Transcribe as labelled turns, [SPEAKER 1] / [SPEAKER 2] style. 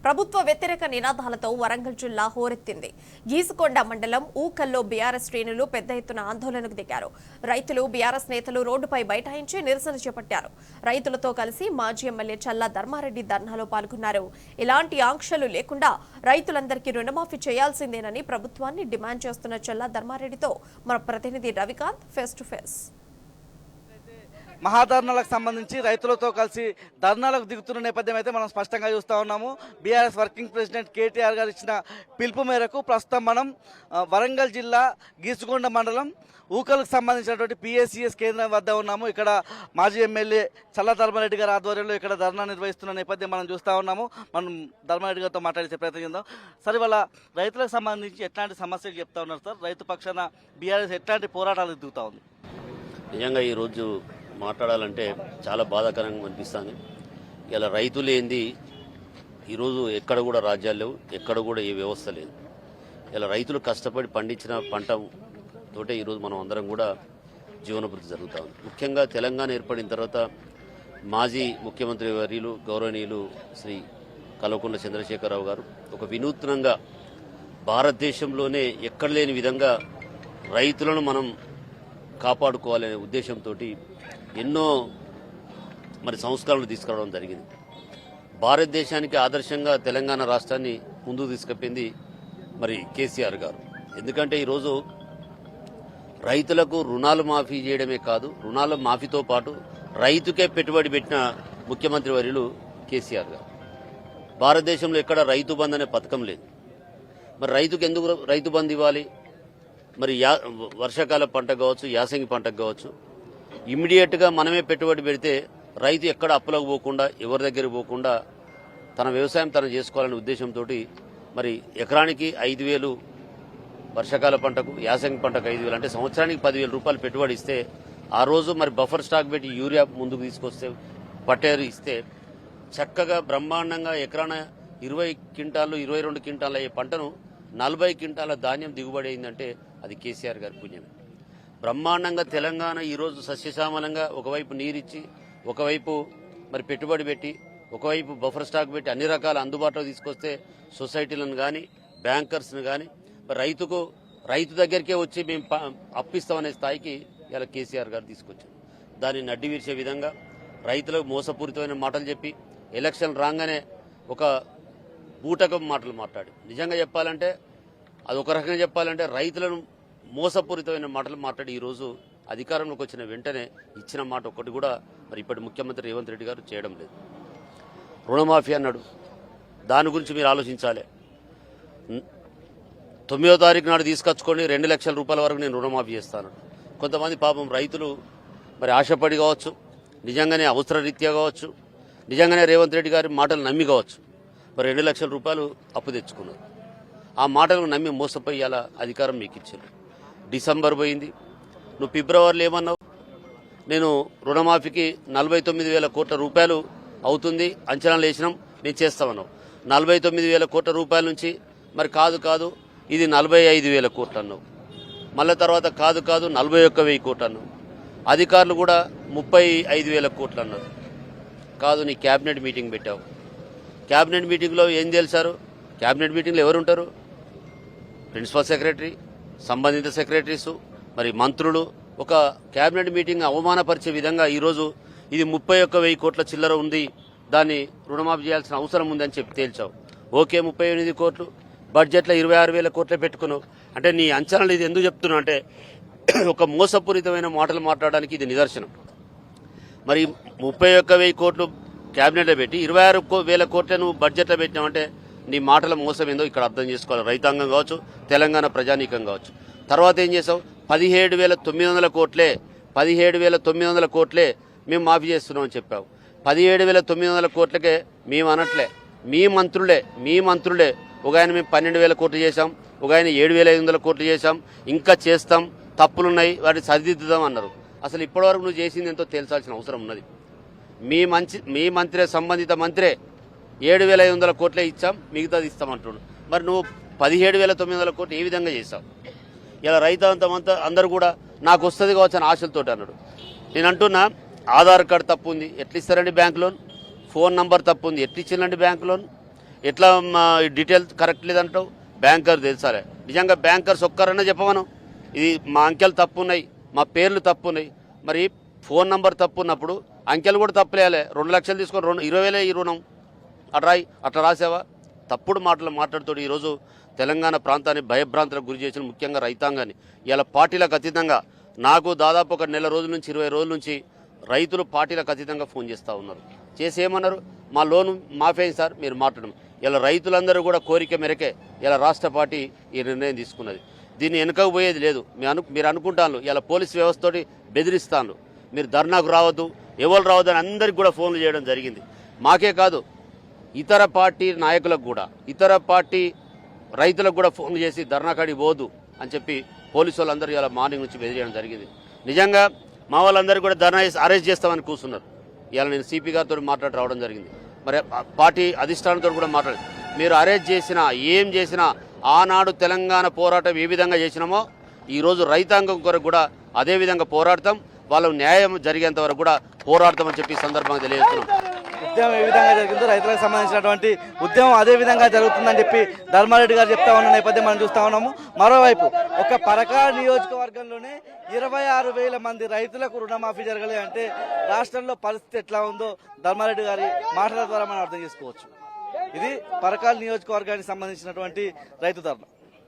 [SPEAKER 1] ప్రభుత్వ వ్యతిరేక నినాదాలతో వరంగల్ జిల్లా హోరెత్తింది. గీసుకొండ మండలం ఊకల్లో బీఆర్ఎస్ శ్రేణులు పెద్ద ఎత్తున ఆందోళనకు దిగారు. రైతులు బీఆర్ఎస్ నేతలు రోడ్డుపై బైఠాయించి నిరసన చేపట్టారు. రైతులతో కలిసి మాజీ ఎమ్మెల్యే చల్లా ధర్మారెడ్డి ధర్నాలో పాల్గొన్నారు. ఇలాంటి ఆంక్షలు లేకుండా రైతులందరికీ రుణమాఫీ చేయాల్సిందేనని ప్రభుత్వాన్ని డిమాండ్ చేస్తున్న చల్లా ధర్మారెడ్డితో మన ప్రతినిధి రవికాంత్ ఫేస్ టు ఫేస్.
[SPEAKER 2] మహాధర్నాలకు సంబంధించి రైతులతో కలిసి ధర్నాలకు దిగుతున్న నేపథ్యం అయితే మనం స్పష్టంగా చూస్తూ ఉన్నాము. బీఆర్ఎస్ వర్కింగ్ ప్రెసిడెంట్ కేటీఆర్ గారు ఇచ్చిన పిలుపు మేరకు ప్రస్తుతం మనం వరంగల్ జిల్లా గీసుకొండ మండలం ఊకలకు సంబంధించినటువంటి పిఎస్సిఎస్ కేంద్రం వద్ద ఉన్నాము. ఇక్కడ మాజీ ఎమ్మెల్యే చల్లా ధర్మారెడ్డి గారి ఆధ్వర్యంలో ఇక్కడ ధర్నా నిర్వహిస్తున్న నేపథ్యం మనం చూస్తూ ఉన్నాము. మనం ధర్మారెడ్డి గారితో మాట్లాడే ప్రయత్నం చేద్దాం. సార్, ఇవాళ రైతులకు సంబంధించి ఎట్లాంటి సమస్యలు చెప్తా ఉన్నారు సార్? రైతు పక్షాన బీఆర్ఎస్ ఎట్లాంటి పోరాటాలు దిగుతూ ఉంది?
[SPEAKER 3] నిజంగా ఈరోజు మాట్లాడాలంటే చాలా బాధాకరంగా అనిపిస్తుంది. ఇలా రైతులు ఏంది, ఈరోజు ఎక్కడ కూడా రాజ్యాలు లేవు, ఎక్కడ కూడా ఏ వ్యవస్థ లేదు. ఇలా రైతులు కష్టపడి పండించిన పంట తోటే ఈరోజు మనం అందరం కూడా జీవనభృతి జరుగుతూ ఉంది. ముఖ్యంగా తెలంగాణ ఏర్పడిన తర్వాత మాజీ ముఖ్యమంత్రి వర్యులు గౌరవనీయులు శ్రీ కల్వకుంట్ల చంద్రశేఖరరావు గారు ఒక వినూత్నంగా భారతదేశంలోనే ఎక్కడ లేని విధంగా రైతులను మనం కాపాడుకోవాలనే ఉద్దేశంతో ఎన్నో సంస్కరణలు తీసుకురావడం జరిగింది. భారతదేశానికి ఆదర్శంగా తెలంగాణ రాష్ట్రాన్ని ముందుకు తీసుకెళ్ళింది కేసీఆర్ గారు. ఎందుకంటే ఈరోజు రైతులకు రుణాలు మాఫీ చేయడమే కాదు, రుణాల మాఫీతో పాటు రైతుకే పెట్టుబడి పెట్టిన ముఖ్యమంత్రి వర్యులు కేసీఆర్ గారు. భారతదేశంలో ఎక్కడ రైతు బంధు అనే పథకం లేదు. రైతుకు ఎందుకు రైతు బంధు ఇవ్వాలి? వర్షాకాల పంట కావచ్చు, యాసంగి పంటకు కావచ్చు, ఇమ్మీడియట్గా మనమే పెట్టుబడి పెడితే రైతు ఎక్కడ అప్పులకు పోకుండా, ఎవరి దగ్గరికి పోకుండా తన వ్యవసాయం తను చేసుకోవాలనే ఉద్దేశంతో ఎకరానికి 5,000 వర్షాకాల పంటకు, యాసంగి పంటకు 5,000 అంటే సంవత్సరానికి 10,000 రూపాయలు పెట్టుబడి ఇస్తే, ఆ రోజు బఫర్ స్టాక్ పెట్టి యూరియా ముందుకు తీసుకొస్తే, పట్టేరు ఇస్తే చక్కగా బ్రహ్మాండంగా ఎకరాన 20 క్వింటాలు 22 క్వింటాలు అయ్యే పంటను 40 క్వింటాల ధాన్యం దిగుబడి అయిందంటే అది కేసీఆర్ గారి పుణ్యమే. బ్రహ్మాండంగా తెలంగాణ ఈరోజు సస్యశ్యామలంగా ఒకవైపు నీరిచ్చి, ఒకవైపు పెట్టుబడి పెట్టి, ఒకవైపు బఫర్ స్టాక్ పెట్టి అన్ని రకాల అందుబాటులో తీసుకొస్తే సొసైటీలను కానీ, బ్యాంకర్స్ను కానీ రైతు దగ్గరికే వచ్చి మేము అప్పిస్తామనే స్థాయికి ఇలా కేసీఆర్ గారు తీసుకొచ్చారు. దాన్ని నడ్డి విరిచే విధంగా రైతులకు మోసపూరితమైన మాటలు చెప్పి, ఎలక్షన్ రాగానే ఒక బూటకం మాటలు మాట్లాడి, నిజంగా చెప్పాలంటే అది ఒక రకంగా చెప్పాలంటే రైతులను మోసపూరితమైన మాటలు మాట్లాడి ఈరోజు అధికారంలోకి వచ్చిన వెంటనే ఇచ్చిన మాట ఒక్కటి కూడా ఇప్పటి ముఖ్యమంత్రి రేవంత్ రెడ్డి గారు చేయడం లేదు. రుణమాఫీ అన్నాడు, దాని గురించి మీరు ఆలోచించాలి. 9వ తారీఖు నాడు తీసుకొచ్చుకొని 2 లక్షల రూపాయల వరకు నేను రుణమాఫీ చేస్తాను. కొంతమంది పాపం రైతులు ఆశపడి కావచ్చు, నిజంగానే అవసర రీత్యా కావచ్చు, నిజంగానే రేవంత్ రెడ్డి గారి మాటలు నమ్మి కావచ్చు 2 లక్షల రూపాయలు అప్పు తెచ్చుకున్నారు. ఆ మాటలను నమ్మి మోసపోయి అలా అధికారం మీకు ఇచ్చారు. డిసెంబర్ పోయింది, నువ్వు ఫిబ్రవరిలో ఏమన్నావు? నేను రుణమాఫీకి 49,000 కోట్ల రూపాయలు అవుతుంది అంచనాలు వేసినాం, నేను చేస్తామన్నావు. 49,000 కోట్ల రూపాయల నుంచి కాదు ఇది 45,000 కోట్లు అన్నావు. మళ్ళీ తర్వాత కాదు 41,000 కోట్లు అన్నావు. అధికారులు కూడా 35,000 కోట్లు అన్నారు. కాదు, నీ క్యాబినెట్ మీటింగ్ పెట్టావు. క్యాబినెట్ మీటింగ్లో ఏం తెలిసారు? క్యాబినెట్ మీటింగ్లో ఎవరు ఉంటారు? ప్రిన్సిపల్ సెక్రటరీ, సంబంధిత సెక్రటరీసు, మంత్రులు. ఒక క్యాబినెట్ మీటింగ్ అవమానపరిచే విధంగా ఈరోజు ఇది 31,000 కోట్ల చిల్లర ఉంది, దాన్ని రుణమాఫీ చేయాల్సిన అవసరం ఉందని చెప్పి తేల్చావు. ఓకే, 38 కోట్లు బడ్జెట్లో 26,000 కోట్లే పెట్టుకున్నావు. అంటే నీ అంచనాలు ఇది ఎందుకు చెప్తున్నావు అంటే ఒక మోసపూరితమైన మాటలు మాట్లాడడానికి ఇది నిదర్శనం. 31,000 కోట్లు క్యాబినెట్లో పెట్టి 26,000 కోట్ల నువ్వు బడ్జెట్లో పెట్టినావంటే నీ మాటల మోసం ఏందో ఇక్కడ అర్థం చేసుకోవాలి. రైతాంగం కావచ్చు, తెలంగాణ ప్రజానీకం కావచ్చు. తర్వాత ఏం చేసావు? 17,900 కోట్లే 17,900 కోట్లే మేము మాఫీ చేస్తున్నామని చెప్పావు. 17,900 కోట్లకే మేము అనట్లే, మీ మంత్రులే ఒక ఆయన మేము 12,000 కోట్లు చేశాం, ఒక ఆయన 7,500 కోట్లు చేశాం, ఇంకా చేస్తాం, తప్పులున్నాయి వాటిని సరిదిద్దుదాం అన్నారు. అసలు ఇప్పటివరకు నువ్వు చేసింది ఎంతో తేల్చాల్సిన అవసరం ఉన్నది. మీ మంత్రే, సంబంధిత మంత్రే 7,500 కోట్లే ఇచ్చాం, మిగతాది ఇస్తామంటున్నాడు. నువ్వు 17,900 కోట్లు ఏ విధంగా చేశావు? ఇలా రైతాంతా అందరూ కూడా నాకు వస్తుంది కావచ్చు అని ఆశలతో అన్నాడు. నేను అంటున్నా, ఆధార్ కార్డు తప్పు ఉంది, ఎట్లా ఇస్తారండి బ్యాంక్ లోన్? ఫోన్ నంబర్ తప్పు ఉంది, ఎట్లా ఇచ్చిందండి బ్యాంక్ లోన్? ఎట్లా డీటెయిల్స్ కరెక్ట్ లేదంటావు? బ్యాంకర్ తెలుసాలే. నిజంగా బ్యాంకర్స్ ఒక్కరన్నా చెప్పమను, ఇది మా అంకెలు తప్పు ఉన్నాయి, మా పేర్లు తప్పు ఉన్నాయి. మరి ఫోన్ నంబర్ తప్పు ఉన్నప్పుడు అంకెలు కూడా తప్పులేయాలి. 2 లక్షలు తీసుకొని 20,000 ఈ రుణం అట్లా రాసావా? తప్పుడు మాటలు మాట్లాడుతూ ఈరోజు తెలంగాణ ప్రాంతాన్ని భయభ్రాంతులకు గురి చేసిన ముఖ్యంగా రైతాంగాన్ని ఇలా పార్టీలకు అతీతంగా నాకు దాదాపు ఒక నెల రోజుల నుంచి 20 రోజుల నుంచి రైతులు పార్టీలకు అతీతంగా ఫోన్ చేస్తూ ఉన్నారు. చేసి ఏమన్నారు, మా లోను మాఫీ అయింది సార్, మీరు మాట్లాడడం. ఇలా రైతులందరూ కూడా కోరిక మేరకే ఇలా రాష్ట్ర పార్టీ ఈ నిర్ణయం తీసుకున్నది. దీన్ని వెనుకకు పోయేది లేదు. మీరు అనుకుంటాను ఇలా పోలీస్ వ్యవస్థతోటి బెదిరిస్తాను, మీరు ధర్నాకు రావద్దు, ఎవరు రావద్దు అని అందరికి కూడా ఫోన్లు చేయడం జరిగింది. మాకే కాదు, ఇతర పార్టీ నాయకులకు కూడా, ఇతర పార్టీ రైతులకు కూడా ఫోన్లు చేసి ధర్నాకాడికి పోదు అని చెప్పి పోలీసు వాళ్ళందరూ ఇలా మార్నింగ్ నుంచి బెదిరియడం జరిగింది. నిజంగా మా వాళ్ళందరూ కూడా ధర్నా అరెస్ట్ చేస్తామని కూర్చున్నారు. ఇలా నేను సిపి గారితో మాట్లాడి రావడం జరిగింది. మరి పార్టీ అధిష్టానంతో కూడా మాట్లాడి, మీరు అరెస్ట్ చేసినా ఏం చేసినా ఆనాడు తెలంగాణ పోరాటం ఏ విధంగా చేసినామో ఈరోజు రైతాంగం కొరకు కూడా అదే విధంగా పోరాడతాం, వాళ్ళకు న్యాయం జరిగేంత వరకు కూడా పోరాడతామని చెప్పి సందర్భంగా తెలియజేస్తున్నాం.
[SPEAKER 2] ఉద్యమం ఏ విధంగా జరిగిందో రైతులకు సంబంధించినటువంటి ఉద్యమం అదే విధంగా జరుగుతుందని చెప్పి ధర్మారెడ్డి గారు చెప్తా ఉన్న నేపథ్యం మనం చూస్తా ఉన్నాము. మరోవైపు ఒక పరకాల నియోజకవర్గంలోనే 26,000 మంది రైతులకు రుణమాఫీ జరగలేదు అంటే రాష్ట్రంలో పరిస్థితి ఎట్లా ఉందో ధర్మారెడ్డి గారి మాటల ద్వారా మనం అర్థం చేసుకోవచ్చు. ఇది పరకాల నియోజకవర్గానికి సంబంధించినటువంటి రైతు ధర్నా.